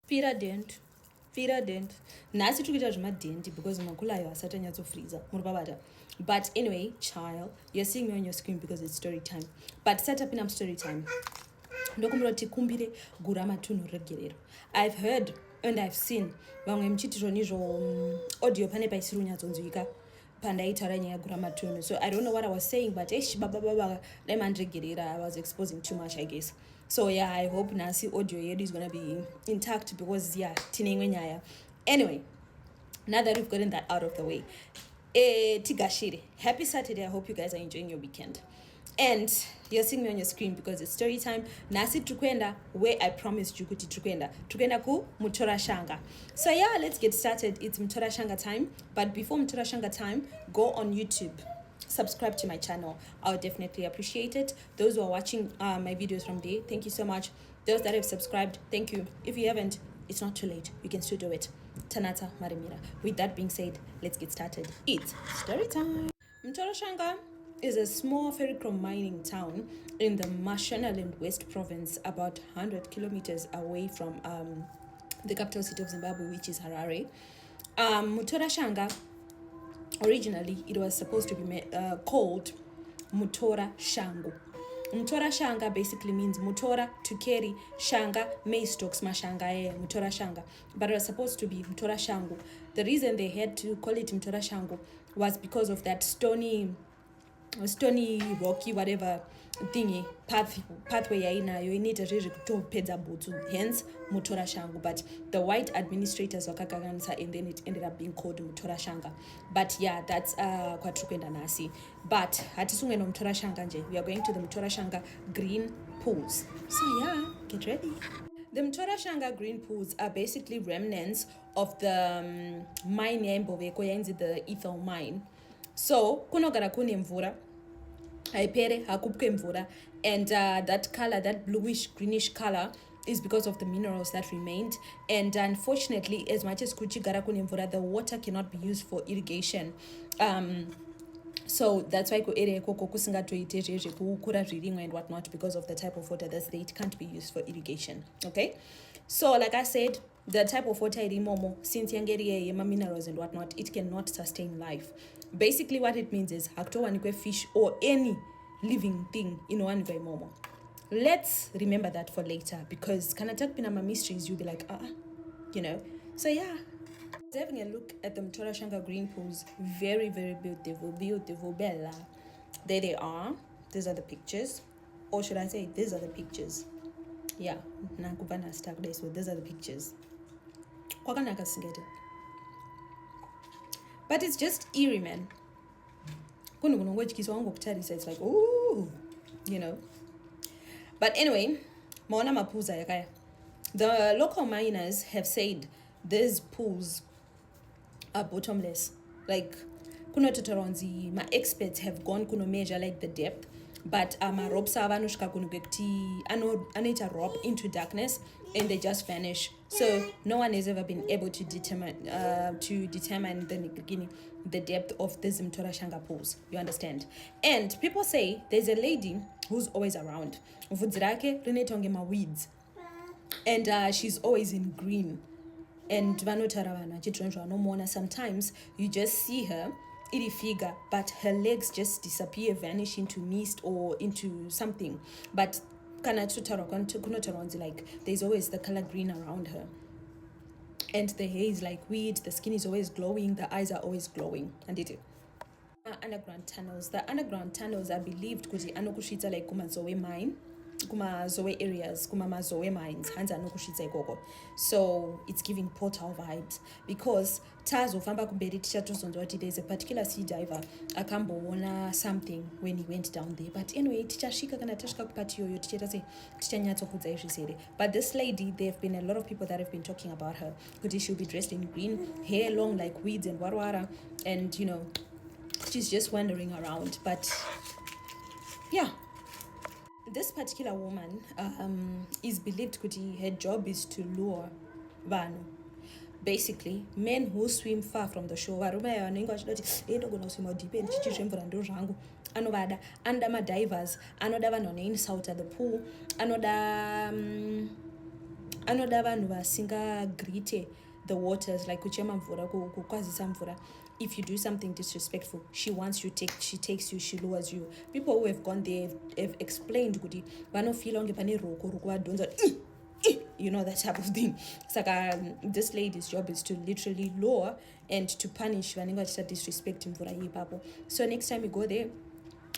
Fira dent. Nasi tukita zvemadhendi because makulayo asati anyatsofreeza muri pabata. But anyway, child, you're seeing me on your screen because it's story time. But set up in story time. Ndokumbira kuti kumbire gura matunhu regerero. I've heard and I've seen vamwe muchitiro nizvo audio pane paisiri kunyatsonzwika pandaitaura nyaya yagura matunhu. So I don't know what I was saying, but baba dai mandiregerera, I was exposing too much, I guess. So yeah, I hope nasi audio yedu is gonna be intact because yeah, tine imwe nyaya. Anyway, now that we've gotten that out of the way, tigashire. Happy Saturday. I hope you guys are enjoying your weekend. And you're seeing me on your screen because it's story time. Nasi tukwenda where I promised you kuti tukwenda ku Mutorashanga. So yeah, let's get started. It's Mutorashanga time. But before Mutorashanga time, go on YouTube, subscribe to my channel. I would definitely appreciate it. Those who are watching my videos from there, thank you so much. Those that have subscribed, thank you. If you haven't, it's not too late. You can still do it. Tanata Marimira. With that being said, let's get started. It's story time. Mutorashanga is a small ferrochrome mining town in the Mashonaland West Province, about 100 kilometers away from the capital city of Zimbabwe, which is Harare. Mutorashanga, originally it was supposed to be called Mutorashanga. Mutorashanga basically means Mutora, to carry, Shanga, maize stalks, mashanga, Mutorashanga. But it was supposed to be Mutorashangu. The reason they had to call it Mutorashangu was because of that stony, rocky, whatever thingy, pathway yainayo inoita zvezvekutopedza bhutsu, hence Mutorashangu. But the white administrators vakakakanisa and then it ended up being called Mutorashanga. But yeah, that's kwatiri nasi. But hatisungenda Mutorashanga nje, we are going to the Mutorashanga green pools. So yeah, get ready. The Mutorashanga green pools are basically remnants of the mine yaimboveko yainzi the ethel mine. So kunogara kune mvura haipere hakupwe mvura, and that color, that bluish greenish color, is because of the minerals that remained. And unfortunately, as much as kuchigara kune mvura, the water cannot be used for irrigation. So that's why area koko kusingatoite zvekukura zvirimwa and whatnot, because of the type of water that's there, it can't be used for irrigation. Okay, so like I said, the type of water irimomo, since yangeri yema minerals and whatnot, it cannot sustain life. Basically what it means is haktowanikwe fish or any living thing inowanikwa imomo. Let's remember that for later, because kanatakpina ma mysteries, you'll be like so yeah, having a look at the Mutorashanga green pools. Very, very beautiful, bella. There they are. These are the pictures, or should I say these are the pictures. Yeah, nakubana stuck there, so these are the pictures. But it's just eerie, man. It's like, ooh, But anyway, maona mapuza yakaya. The local miners have said these pools are bottomless. Like kunototoronzi, my experts have gone kuno measure like the depth, but ropes avanushka kunugekti anoita rope into darkness and they just vanish. So no one has ever been able to determine the depth of these Mutorashanga pools. You understand? And people say there's a lady who's always around. Vudzirake rinetonge ma weeds. And she's always in green. And sometimes you just see her iri figure, but her legs just disappear, vanish into mist or into something. But like there's always the color green around her, and the hair is like weed, the skin is always glowing, the eyes are always glowing. And it underground tunnels. The underground tunnels are believed kuti anokushita like kumazowe mine, kumazowe areas, kumazowe mines, hanza anokushita ikoko. So it's giving portal vibes, because tazo famba kumberi tichatozonzwa there's a particular sea diver akamboona something when he went down there. But anyway, tichashika kana tashika kupati yoyo ticheta se tichanyatsokudza izvisere. But this lady, there have been a lot of people that have been talking about her, kuti she'll be dressed in green, hair long like weeds and warwara, and she's just wandering around. But yeah, this particular woman is believed kuti her job is to lure vanhu, basically men who swim far from the shore. Varume vanenge vachidati ndogona kuswima deep end chichizvemvura ndo zvangu, anovada, anoda madivers, anoda vanhu vanoinsauta the pool, anoda anoda vanhu vasingagrite the waters, like kuchema mvura, kukwazisa mvura. If you do something disrespectful, she wants you, she takes you, she lowers you. People who have gone there have explained kuti vanofila unge pane roko rokuvadhonza, you know, that type of thing. It's like this lady's job is to literally lower and to punish vanenge vachita disrespect mvura ipapo. So next time you go there,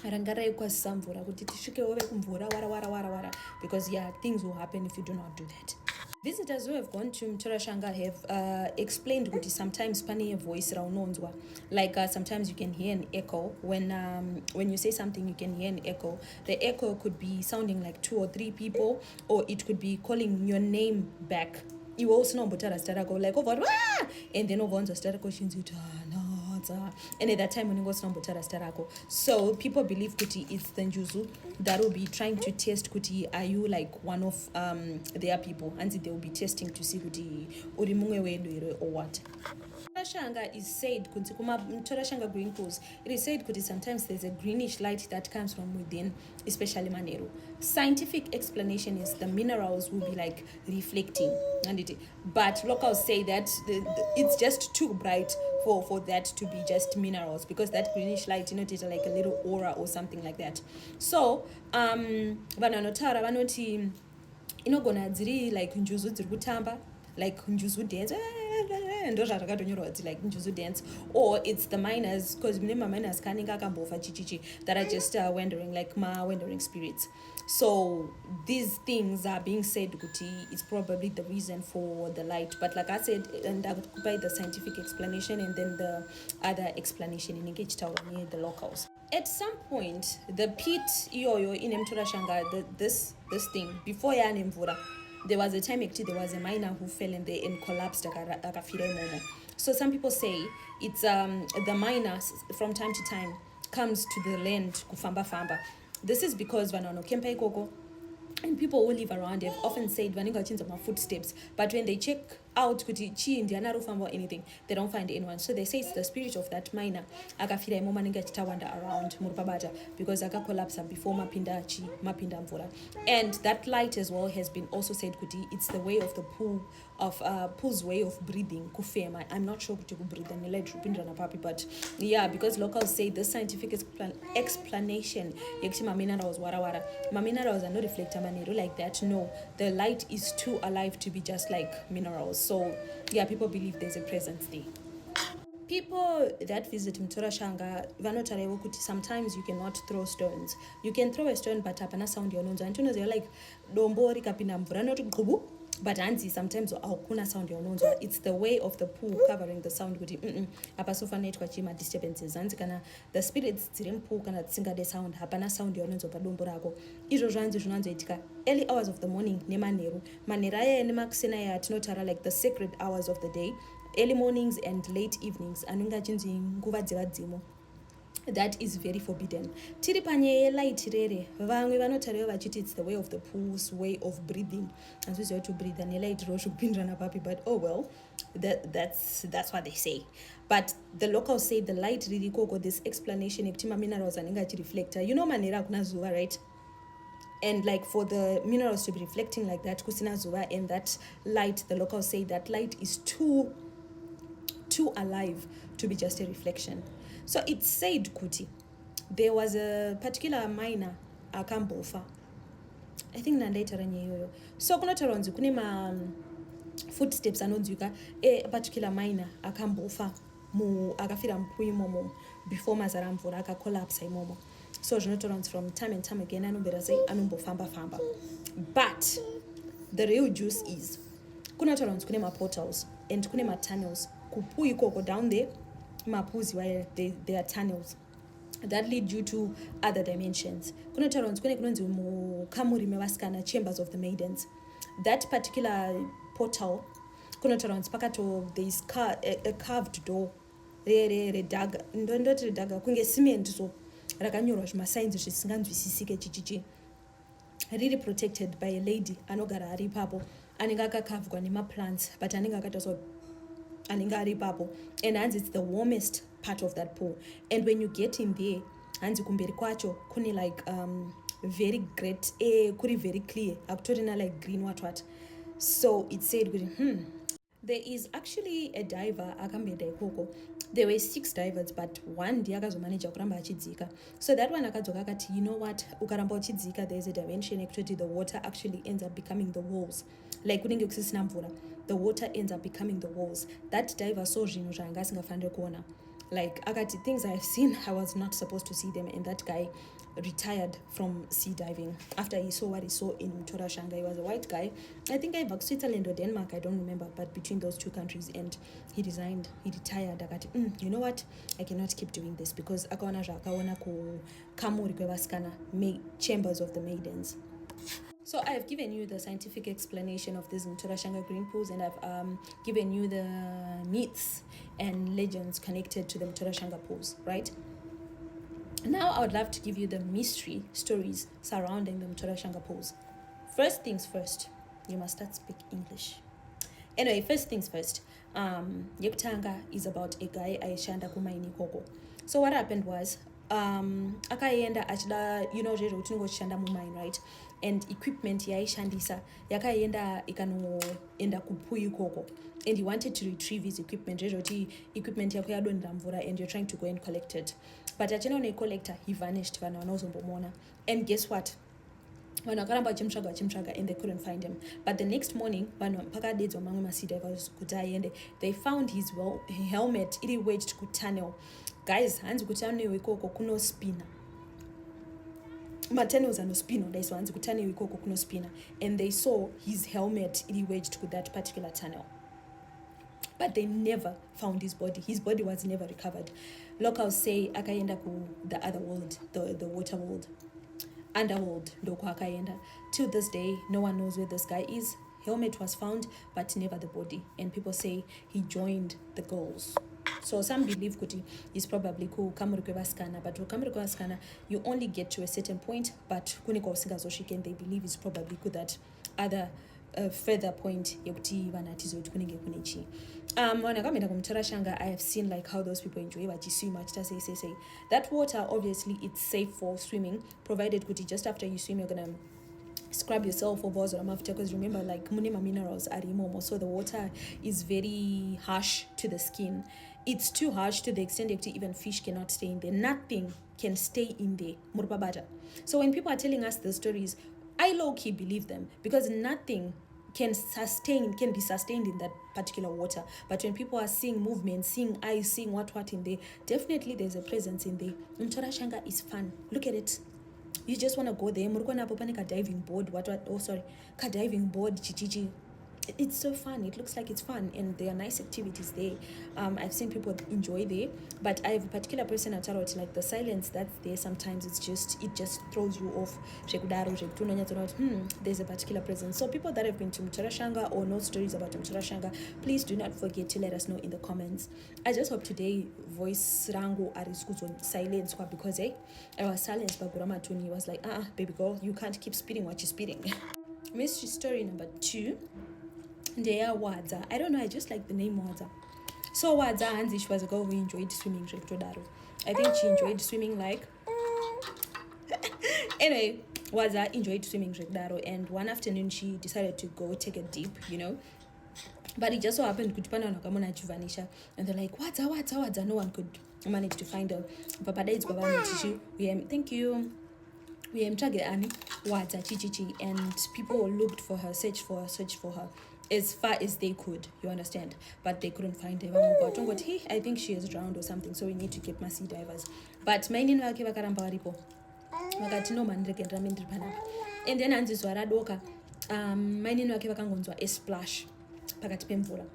rangarai kwazisa mvura kuti tisvikewo vekumvura wara, because yeah, things will happen if you do not do that. Visitors who have gone to Mutorashanga have explained kuti sometimes pane voice raunonzwa, like sometimes you can hear an echo when you say something. You can hear an echo. The echo could be sounding like 2 or 3 people, or it could be calling your name back. You also know Mutorashanga, like over, and then over start questions you, and at that time when you go to so people believe kuti it's the njuzu that will be trying to test kuti are you like one of their people, and they will be testing to see kuti uri mumwe wedu or what. Mutorashanga is said kuti Mutorashanga green pools, it is said kuti sometimes there's a greenish light that comes from within, especially Manero. Scientific explanation is the minerals will be like reflecting, but locals say that it's just too bright for that to be just minerals, because that greenish light, you know, it's like a little aura or something like that. So vanotara vanoti inogona dziri like njuzu dziri kutamba, like njuzu dance, like njuzu dance, or it's the miners, because miners that are just wandering, like wandering spirits. So these things are being said kuti it's probably the reason for the light. But like I said, and by the scientific explanation and then the other explanation in the locals. At some point, the pit iyoyo in Mutorashanga, this thing before yani mvura, there was a time there was a miner who fell in there and collapsed akafira imomo. So some people say it's the miner from time to time comes to the land kufamba. This is because vanano kempa ikoko, and people who live around have often said vanenge vachinzwa my footsteps, but when they check out kuti chi ndiana rufamba or anything, they don't find anyone. So they say it's the spirit of that miner akafira imomo anenge achitawanda around murupabata, because akakolapsa before mapinda mvura. And that light as well has been also said kuti it's the way of the pool's way of breathing kufema. I'm not sure kuti kubreathe and let rupindra papi, but yeah, because locals say the scientific explanation yekuti minerals wara minerals are not reflector manero like that. No, the light is too alive to be just like minerals. So yeah, people believe there's a presence there. People that visit Mutorashanga vanotarewo kuti sometimes you cannot throw stones. You can throw a stone but hapana sound yaunonzwa. And they're like dombo rikapinda mvura not gubu, but anzi sometimes hakuna sound yaunonzwa. It's the way of the pool covering the sound kuti apa sofanaitwa chima disturbances. Anzi kana the spirits dziri mupool kana dzisingade sound, hapana sound yaunonzwa padombo rako. Izvo zvanzi zvinanzoitika early hours of the morning nemanheru. Manheru aya nemakusena ya tinotara like the sacred hours of the day, early mornings and late evenings, anonga chinzi nguva dzevadzimo. That is very forbidden. Tiri panyaya light rere, vamwe vanotarewa vachiti it's the way of the pool's way of breathing. And so you have to breathe and light roshu pindrana papi, but oh well, that's what they say. But the locals say the light really koko, this explanation ektima minerals anenga reflector. You know manera kuna zuva, right? And like for the minerals to be reflecting like that, kusina zuva, and that light, the locals say that light is too alive to be just a reflection. So it's said kuti there was a particular miner akambofa, I think nandaitaranyi iyoyo. So kunotaronzi kune ma footsteps anonzwika a particular miner akambofa akafira mupui imomo before mazara mvura akakolapsa imomo. So zvinotaronzi from time and time again anombera sei anombofamba. But the real juice is kunotaronzi kune ma portals and kune ma tunnels kupui koko down there, mapuzi where there are tunnels that lead you to other dimensions. Kunotaronzi kune kunonzi mukamuri mevasikana, chambers of the maidens. That particular portal kunotaronzi pakato there is a carved door redaga ndoti redaga kunge cement so rakanyorwa zvimasigns zvisinganzwisisike chichichi, really protected by a lady anogara ari ipapo anenge akakavhwa nemaplants, but anenge akataswa anenge ari ipapo. And hanzi it's the warmest part of that pool. And when you get in there, hanzi kumberi kwacho kune like very great kuri very clear, akutorina like green what So it said, there is actually a diver akamboenda ikoko. There were 6 divers, but one ndiye akazomanija kuramba achidzika. So that one akadzoka akati, you know what, ukaramba uchidzika, there is a dimension ekutoti the water actually ends up becoming the walls. Like kunenge kusisina mvura, the water ends up becoming the walls. That diver saw zvinhu zvaanga asingafaniri kuona. Like akati, things I've seen, I was not supposed to see them. And that guy retired from sea diving after he saw what he saw in Mutorashanga. He was a white guy, I think either Switzerland or Denmark, I don't remember, but between those 2 countries. And he resigned, he retired. Akati, you know what, I cannot keep doing this, because akaona zvakaona kukamuri kwevasikana, chambers of the maidens. So I've given you the scientific explanation of these Mutorashanga green pools, and I've given you the myths and legends connected to the Mutorashanga pools, right? Now I would love to give you the mystery stories surrounding the Mutorashanga pools. First things first, you must start speak English. Anyway, first things first, Yekutanga is about a guy aishanda kumaini koko. So what happened was, akaenda achida, you know, zvezvo tinenge tichishanda mumine, right? And equipment yaishandisa yakaenda ikanoenda kupui koko, and he wanted to retrieve his equipment. Zvezvo equipment yako yadonhera mvura and you're trying to go and collect it, but achina unoicollector, he vanished, vanhu vanozombomuona. And guess what, vanhu vakaramba vachimtsvaga and they couldn't find him. But the next morning, vanhu pakadedzwa mamwe masea divers kuti aende, they found his helmet iri wedged kutunnel. Guys, hanzi kutunnel ikoko kunospina, matunnels anospina, daizvo hanzi kutunnel ikoko kunospina, and they saw his helmet iri wedged to that particular tunnel. But they never found his body. His body was never recovered. Locals say akaenda ku the other world, the water world, underworld, ndoko akaenda. Till this day, no one knows where this guy is. Helmet was found, but never the body. And people say he joined the girls. So some believe kuti he's probably kukamuri kwevasikana, but kukamuri kwevasikana, you only get to a certain point, but kuniko usingazosvika, and they believe it's probably ku that other further point yekuti vanatizoiti kunenge kune chii. When I come into Mutorashanga, I have seen like how those people enjoy swim. Say that water, obviously it's safe for swimming, provided kuti just after you swim you're gonna scrub yourself or balls or after, because remember, like munema minerals are imomo, so the water is very harsh to the skin. It's too harsh to the extent that even fish cannot stay in there. Nothing can stay in there. Murpabata. So when people are telling us the stories, I low-key believe them, because nothing can be sustained in that particular water. But when people are seeing movement, seeing eyes, seeing what in there, definitely there's a presence in there. Mutorashanga is fun. Look at it. You just want to go there. Murukona popanika diving board. Diving board. Chichichi. It's so fun. It looks like it's fun, and there are nice activities there. I've seen people enjoy there, but I have a particular person at Tarot, like the silence that's there sometimes, it just throws you off. There's a particular presence. So people that have been to Mutorashanga or know stories about Mutorashanga, please do not forget to let us know in the comments. I just hope today voice rango ariskuzon silence, because I was silenced by Guramatuni. He was like, baby girl, you can't keep spitting what you're spitting. Mystery story number 2. Ndeya Wadza. I don't know, I just like the name Wadza. So Wadza Hanzi, she was a girl who enjoyed swimming. I think she enjoyed swimming like anyway, Wadza enjoyed swimming, and one afternoon she decided to go take a dip, you know. But it just so happened kutipana nakamona chivanisha, and they're like, Wadza. No one could manage to find her. Papa days thank you. We am ani Wadza chichichi, and people looked for her, searched for her as far as they could, you understand, but they couldn't find her. I think she is drowned or something, so we need to get sea divers. But mainini vake vakaramba varipo, vakati no man regendera mindiri panapa. And then hanzizwa radoka, mainini vake vakangonzwa a splash pakati pemvura.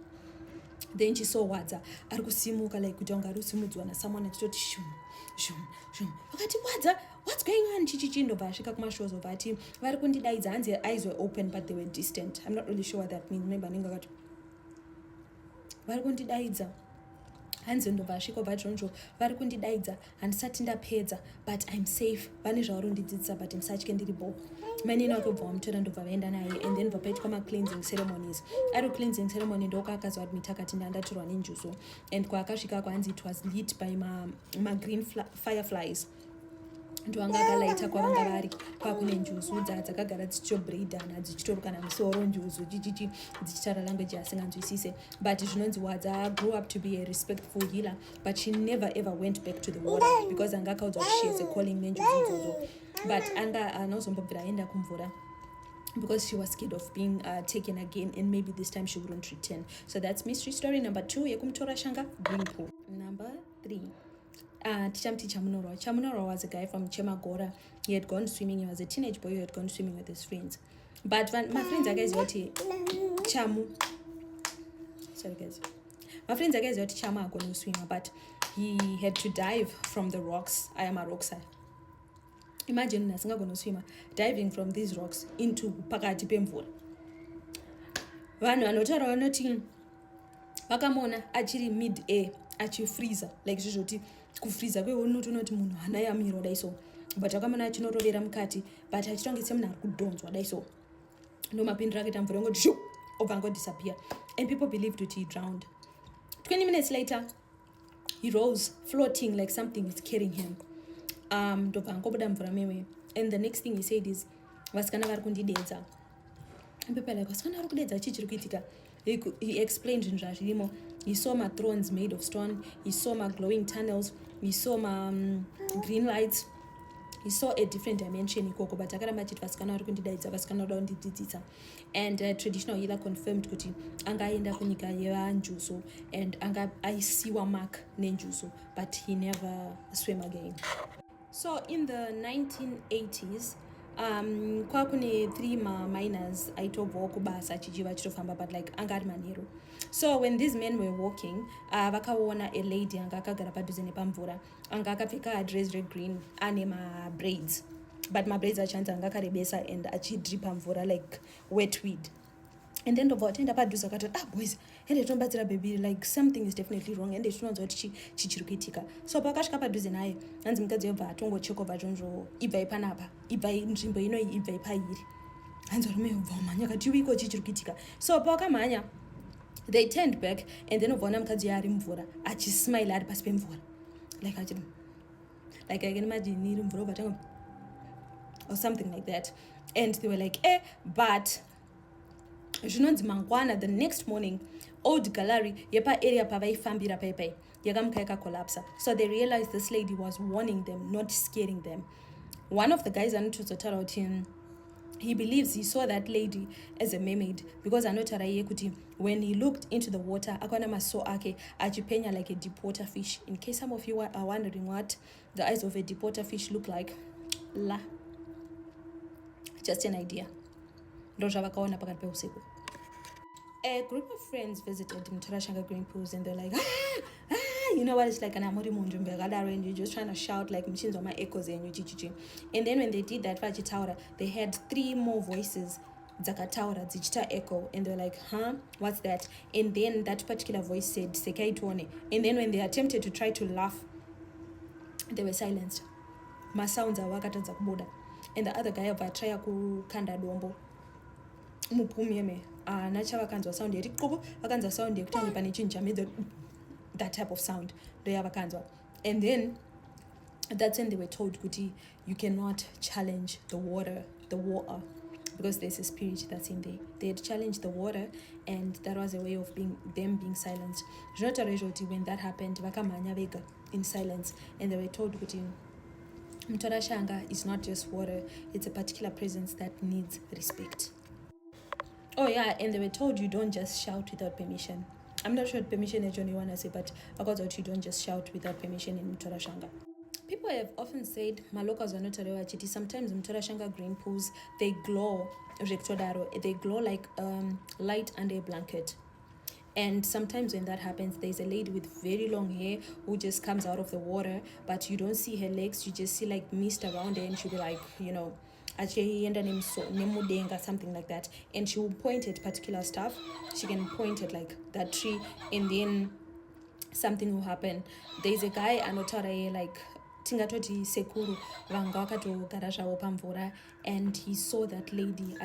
Then she saw Wadza ari kusimuka, like kuti wanga ari kusimudzwa na someone achitoti shum. Vakati, Wadza, what's going on? Chichichi ndobva asvika kumashows of ati vari kundidaidza, hanzi eyes were open but they were distant. I'm not really sure what that means. Maybe anenge akati vari kundidaidza, hanzi ndobva asvika ubva choncho vari kundidaidza, handisati ndapedza, but I'm safe. Vane zvavarundidzidzisa but musatye ndiripo. Mainini wake ubva wamutora ndobva vaenda naye, and then papaitwa ma-cleansing ceremonies. Ari cleansing ceremony ndoka akazvaadmit akati ndandatorwa nenjuso, and kwaakasvika kwanzi it was lit by ma green fireflies. ndwanga akalaita kwavanga vari kwakune njuzu dzakagara dzichitobreidhana dzichitorukana musoro njuzu chichichi dzichitaura language yasinganzwisise but zvinonzi wadza grew up to be a respectful healer but she never ever went back to the water because anga akaudzwa kuti she has a calling nenjuzu idzodzo but anga anozombobvira aenda kumvura because she was scared of being taken again and maybe this time she wouldn't return. So that's mystery story number 2 yekumutorashanga green pool. Number 3 tichamti chamunorwa. Chamunorwa was a guy from Chemagora. He had gone swimming. He was a teenage boy who had gone swimming with his friends. But when my friends guys what chamu sorry guys my friends guys what chamu are going to swim, but he had to dive from the rocks. I am a rockside. Imagine asingagona swimmer diving from these rocks into pakati pemvura. Vanhu vanotaura vanoti vakamona achiri mid air achifreezer like zvizvoti kufreezer kweunoti munhu hana yamirwa dai so but vakamona achinorovera mukati but achitonge semunhu ari kudhonzwa dai so ndomapindiro ake tamvura ngoti shu obva angodisappear and people believed that he drowned. 20 minutes later he rose floating like something is carrying him. Ndobva angobuda mvura mewe and the next thing he said is vasikana vari kundidedza and people like vasikana vari kudedza chii chiri kuitika. He explained zvinhu zvazvirimo. He saw my thrones made of stone, he saw my glowing tunnels, he saw my green lights, he saw a different dimension ikoko but akaramba achiti vasikana vari kundidaidza vasikana voda kundidzidzisa and traditional healer confirmed kuti anga aenda kunyika yevanjuzu and anga aisiwa mark nenjuzu but he never swam again. So in the 1980s kwakune 3 miners aitobvawo kubasa chichiva chitofamba but like anga ari manheru. So when these men were walking vakaona a lady anga akagara padhuze nepamvura anga akapfeka dress regreen ane mabraids but mabraids achanzi anga akarebesa and achidripa mvura like wet weed. And then ndobva watoenda padhuze akatoti boys ende tinobatsira baby like something is definitely wrong ende tinonzwa kuti chichiri kuitika. So pakasvika padhuze naye hanzi mukadzi webva atongochekobva chonzvo ibvai panapa ibvai nzvimbo inoi ibvai pairi hanzi varume ubva umhanya akati iwiko chichiri kuitika. So pawakamhanya they turned back and then ubva ona mukadzi yaari mvura achismile ari pasi pemvura like achiti like I can imagine iri mvura ubva tango or something like that and they were like but zvinonzi mangwana the next morning old gallery yepaarea pavaifambira paipai yakamuka yakakolapsa. So they realized this lady was warning them, not scaring them. One of the guys anotozotaura kuti he believes he saw that lady as a mermaid because anotaura iye kuti when he looked into the water akaona maso ake achipenya like a deep water fish. In case some of you are wondering what the eyes of a deep water fish look like, la, just an idea. Ndo zvavakaona pakati peusiku. A group of friends visited Mutorashanga green pools and they're like, you know what it's like, and you're just trying to shout like machines on my echoes and and then when they did that they had 3 more voices dzakataura dzichita echo and they're like, what's that? And then that particular voice said sekaitone, and then when they attempted to try to laugh they were silenced. Masounds awakatadza kubuda and the other guy atraya kukanda dombo mupumyeme nachavakanzwa sound yeti qobo vakanzwa sound yekutange pane chinhu chamade that type of sound ndoyavakanzwa. And then that's when they were told kuti you cannot challenge the water because there's a spirit that's in there. They had challenged the water and that was a way of them being silenced. When that happened vakamhanya vega in silence and they were told kuti Mutorashanga is not just water, it's a particular presence that needs respect. Oh yeah, and they were told you don't just shout without permission. I'm not sure what permission is you want to say, but I got that you don't just shout without permission in Mutorashanga. People have often said malokas vanotarewa chiti sometimes Mutorashanga green pools they glow they glow like light under a blanket. And sometimes when that happens, there's a lady with very long hair who just comes out of the water, but you don't see her legs, you just see like mist around her, and she'll be like, something like that, and she will point at particular stuff. She can point at like that tree and then something will happen. There's a guy anotaura like tingatoti sekuru vanga vakatogara zvavo pamvura and he saw that lady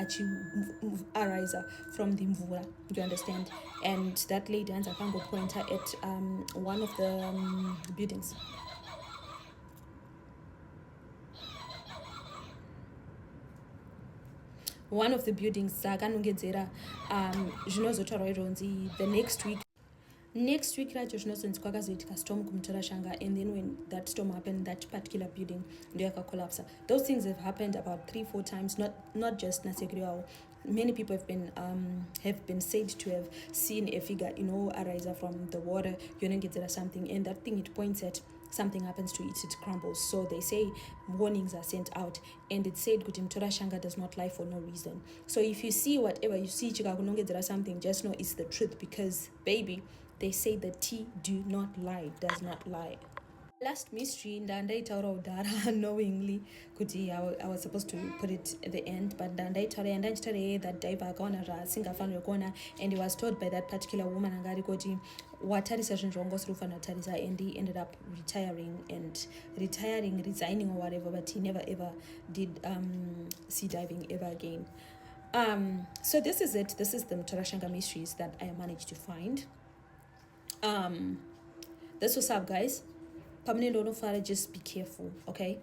arise from the mvura, you understand, and that lady hands akangopointer at one of the buildings. one of the buildings dzakanongedzera zvinozotaurwa ironzi the next week racho zvinozonzi kwakazoitika storm kumutorashanga, and then when that storm happened, that particular building ndio yakakollapsa. Those things have happened about 3-4 times, not just nasekuru wavo. Many people have been said to have seen a figure, arise from the water, yonongedzera something, and that thing, it points at something happens to it, it crumbles. So they say warnings are sent out, and it said kuti Mutorashanga does not lie for no reason. So if you see whatever you see chikakunongedzera something, just know it's the truth, because baby, they say the tea do not lie, does not lie. Last mystery ndandaitaura udhara unknowingly kuti I was supposed to put it at the end, but ndandaitaura that diver akaona zvasingafanirwi kuona, and he was told by that particular woman anga ari kuti watarisa zvinhu zvaungosiri kufanira kutarisa, and he ended up resigning or whatever, but he never ever did sea diving ever again. So this is it. This is the Mutorashanga mysteries that I managed to find. That's what's up, guys. Just be careful, okay?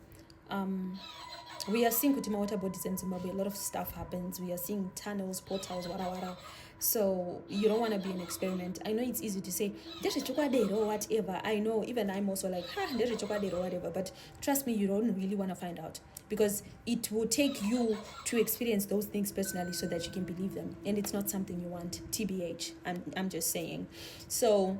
We are seeing kuti water bodies in Zimbabwe, a lot of stuff happens. We are seeing tunnels, portals, whatever. So you don't want to be an experiment. I know it's easy to say there's a chocolate or whatever. I know, even I'm also like, there's a chocolate or whatever, but trust me, you don't really want to find out, because it will take you to experience those things personally so that you can believe them, and it's not something you want. TBH, I'm just saying. So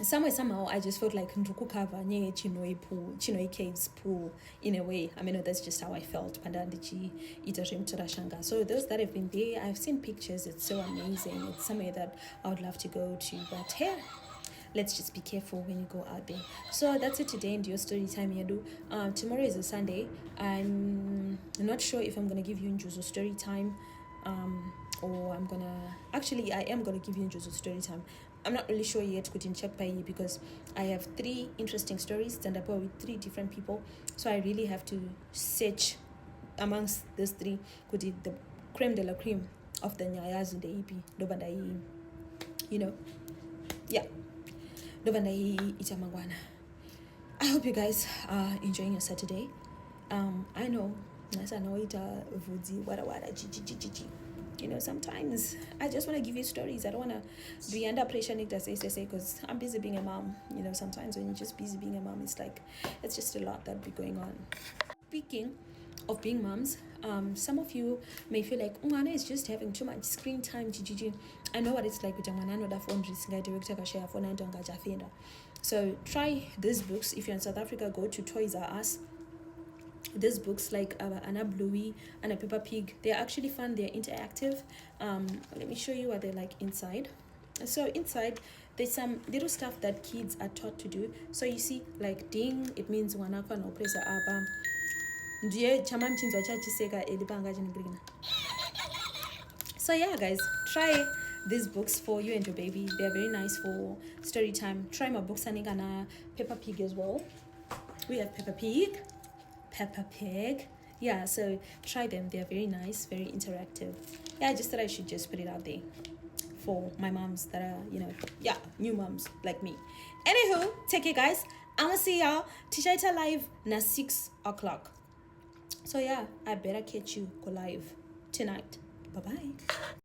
somehow I just felt like ndukukava nye chinoi caves pool in a way. I mean, that's just how I felt. Pandandichi itashim Mutorashanga. So those that have been there, I've seen pictures. It's so amazing. It's somewhere that I would love to go to, but here, let's just be careful when you go out there. So that's it today in your story time, Yadu. Tomorrow is a Sunday. I'm not sure if I'm gonna give you Njuzo story time, or I am gonna give you Njuzo story time. I'm not really sure yet, couldn't check by you, because I have 3 interesting stories stand up with 3 different people. So I really have to search amongst these 3, could the creme de la creme of the Nyayas in the EP. Dobandai, yeah. Dobandai itamangwana. I hope you guys are enjoying your Saturday. I know ita vudzi wara gg. Sometimes I just want to give you stories. I don't want to be under pressure because I'm busy being a mom. Sometimes when you're just busy being a mom, it's just a lot that be going on. Speaking of being moms, some of you may feel like Umana is just having too much screen time. I know what it's like with phone. So try these books. If you're in South Africa, go to Toys R Us. These books like Anna Bluey and a Peppa Pig, they're actually fun. They're interactive. Let me show you what they're like inside. So inside there's some little stuff that kids are taught to do. So you see, like ding, it means wanakwa no presa apa. So yeah, guys, try these books for you and your baby. They're very nice for story time. Try my books and Peppa Pig as well. We have Peppa Pig. Yeah, so try them. They're very nice, very interactive. Yeah, I just thought I should just put it out there for my moms that are, new moms like me. Anywho, take care, guys. I'm gonna see y'all Tishaita live na 6 o'clock. So yeah, I better catch you go live tonight. Bye-bye.